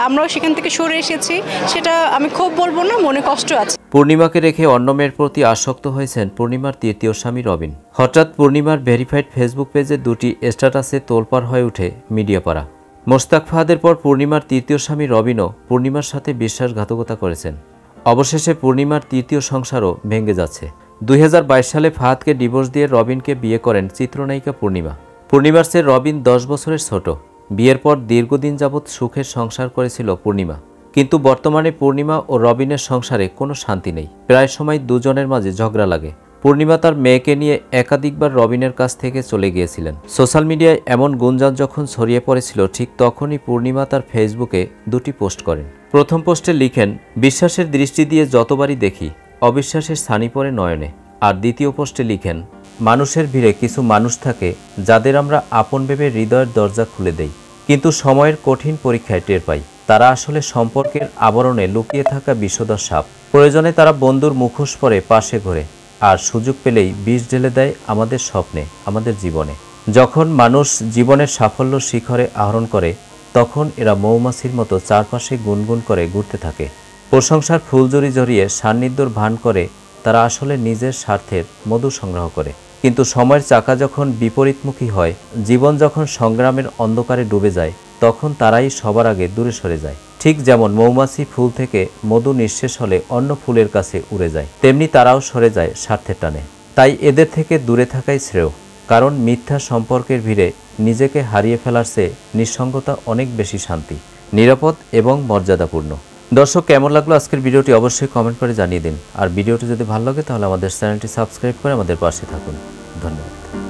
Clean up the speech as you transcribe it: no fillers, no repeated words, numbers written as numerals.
আমরাও সেখান থেকে সরে এসেছি, সেটা আমি খুব বলবো না, মনে কষ্ট আছে। পূর্ণিমাকে রেখে অন্য মেয়ের প্রতি আসক্ত হয়েছেন পূর্ণিমার তৃতীয় স্বামী রবিন। হঠাৎ পূর্ণিমার ভেরিফাইড ফেসবুক পেজে দুটি স্ট্যাটাসে তোলপাড় হয়ে ওঠে মিডিয়াপাড়া। মোস্তাক ফাহাদের পর পূর্ণিমার তৃতীয় স্বামী রবিনও পূর্ণিমার সাথে বিশ্বাসঘাতকতা করেছেন। অবশেষে পূর্ণিমার তৃতীয় সংসারও ভেঙে যাচ্ছে। 2022 সালে ফাহাদকে ডিভোর্স দিয়ে রবিনকে বিয়ে করেন চিত্রনায়িকা পূর্ণিমা। পূর্ণিমার চেয়ে রবিন 10 বছরের ছোট। বিয়ের পর দীর্ঘদিন যাবৎ সুখের সংসার করেছিল পূর্ণিমা। কিন্তু বর্তমানে পূর্ণিমা ও রবিনের সংসারে কোনো শান্তি নেই। প্রায় সময় দুজনের মাঝে ঝগড়া লাগে। পূর্ণিমা তার মেয়েকে নিয়ে একাধিকবার রবিনের কাছ থেকে চলে গিয়েছিলেন। সোশ্যাল মিডিয়ায় এমন গুঞ্জন যখন ছড়িয়ে পড়েছিল, ঠিক তখনই পূর্ণিমা তার ফেসবুকে দুটি পোস্ট করেন। প্রথম পোস্টে লিখেন, বিশ্বাসের দৃষ্টি দিয়ে যতবারই দেখি অবিশ্বাসের ছানি পড়ে নয়নে। আর দ্বিতীয় পোস্টে লিখেন, মানুষের ভিড়ে কিছু মানুষ থাকে যাদের আমরা আপন ভেবে হৃদয়ের দরজা খুলে দেই, কিন্তু সময়ের কঠিন পরীক্ষায় টের পাই তারা আসলে সম্পর্কের আবরণে লুকিয়ে থাকা বিষধর সাপ। প্রয়োজনে তারা বন্ধুর মুখোশ পরে পাশে ঘোরে, আর সুযোগ পেলেই বিষ ঢেলে দেয় আমাদের স্বপ্নে, আমাদের জীবনে। যখন মানুষ জীবনের সাফল্য শিখরে আহরণ করে, তখন এরা মৌমাছির মতো চারপাশে গুনগুন করে ঘুরতে থাকে। প্রশংসার ফুলঝুরি জড়িয়ে সান্নিধ্যর ভান করে তারা আসলে নিজের স্বার্থের মধু সংগ্রহ করে। কিন্তু সময়ের চাকা যখন বিপরীতমুখী হয়, জীবন যখন সংগ্রামের অন্ধকারে ডুবে যায়, তখন তারাই সবার আগে দূরে সরে যায়। ঠিক যেমন মৌমাছি ফুল থেকে মধু নিঃশেষ হলে অন্য ফুলের কাছে উড়ে যায়, তেমনি তারাও সরে যায় স্বার্থের টানে। তাই এদের থেকে দূরে থাকাই শ্রেয়, কারণ মিথ্যা সম্পর্কের ভিড়ে নিজেকে হারিয়ে ফেলার চেয়ে নিঃসঙ্গতা অনেক বেশি শান্তি, নিরাপদ এবং মর্যাদাপূর্ণ। দর্শক, কেমন লাগলো আজকের ভিডিওটি অবশ্যই কমেন্ট করে জানিয়ে দিন। আর ভিডিওটি যদি ভালো লাগে তাহলে আমাদের চ্যানেলটি সাবস্ক্রাইব করে আমাদের পাশে থাকুন। ধন্যবাদ।